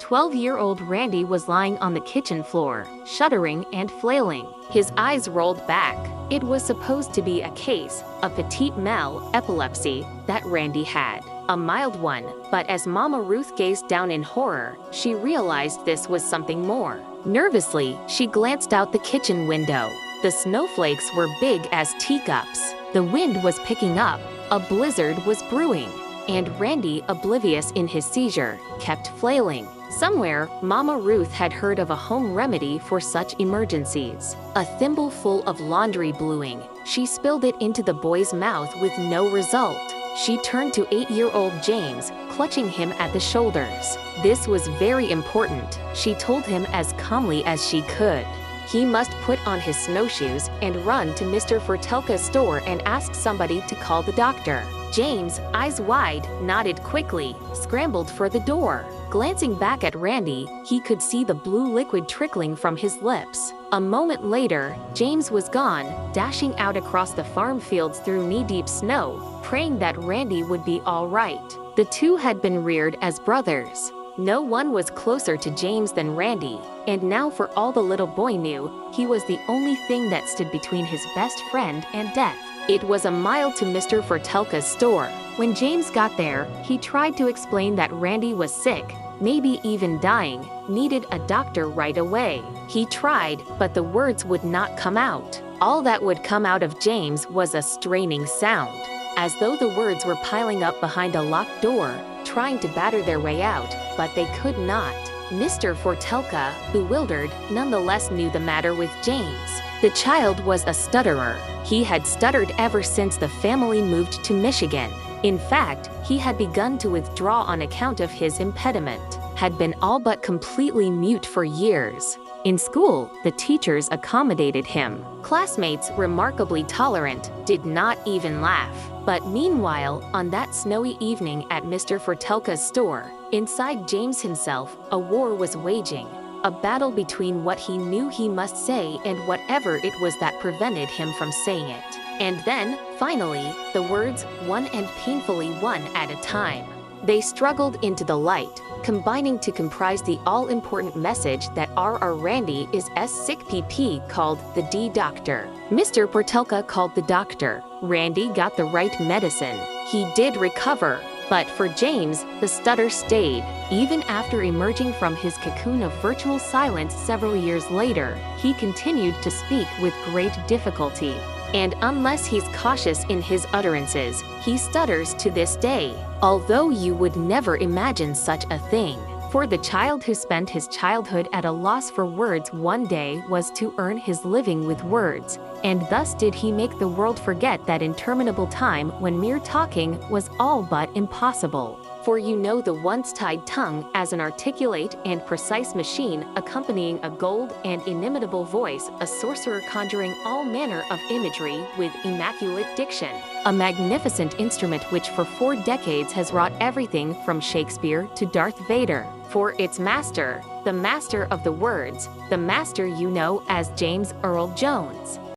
12-year-old Randy was lying on the kitchen floor, shuddering and flailing. His eyes rolled back. It was supposed to be a case of petite mal epilepsy that Randy had. A mild one, but as Mama Ruth gazed down in horror, she realized this was something more. Nervously, she glanced out the kitchen window. The snowflakes were big as teacups. The wind was picking up. A blizzard was brewing. And Randy, oblivious in his seizure, kept flailing. Somewhere, Mama Ruth had heard of a home remedy for such emergencies. A thimble full of laundry bluing. She spilled it into the boy's mouth with no result. She turned to 8-year-old James, clutching him at the shoulders. This was very important, she told him as calmly as she could. He must put on his snowshoes and run to Mr. Fortelka's store and ask somebody to call the doctor. James, eyes wide, nodded quickly, scrambled for the door. Glancing back at Randy, he could see the blue liquid trickling from his lips. A moment later, James was gone, dashing out across the farm fields through knee-deep snow, praying that Randy would be all right. The two had been reared as brothers. No one was closer to James than Randy, and now for all the little boy knew, he was the only thing that stood between his best friend and death. It was a mile to Mr. Fortelka's store. When James got there, he tried to explain that Randy was sick, maybe even dying, needed a doctor right away. He tried, but the words would not come out. All that would come out of James was a straining sound, as though the words were piling up behind a locked door, trying to batter their way out, but they could not. Mr. Fortelka, bewildered, nonetheless knew the matter with James. The child was a stutterer. He had stuttered ever since the family moved to Michigan. In fact, he had begun to withdraw on account of his impediment, had been all but completely mute for years. In school, the teachers accommodated him. Classmates, remarkably tolerant, did not even laugh. But meanwhile, on that snowy evening at Mr. Fortelka's store, inside James himself, a war was waging. A battle between what he knew he must say and whatever it was that prevented him from saying it. And then, finally, the words, one and painfully one at a time. They struggled into the light, combining to comprise the all-important message that R.R. Randy is S sick PP called the D doctor. Mr. Fortelka called the doctor. Randy got the right medicine. He did recover. But for James, the stutter stayed. Even after emerging from his cocoon of virtual silence several years later, he continued to speak with great difficulty. And unless he's cautious in his utterances, he stutters to this day, although you would never imagine such a thing. For the child who spent his childhood at a loss for words one day was to earn his living with words, and thus did he make the world forget that interminable time when mere talking was all but impossible. For you know the once-tied tongue as an articulate and precise machine accompanying a gold and inimitable voice, a sorcerer conjuring all manner of imagery with immaculate diction, a magnificent instrument which for 4 decades has wrought everything from Shakespeare to Darth Vader. For its master, the master of the words, the master you know as James Earl Jones.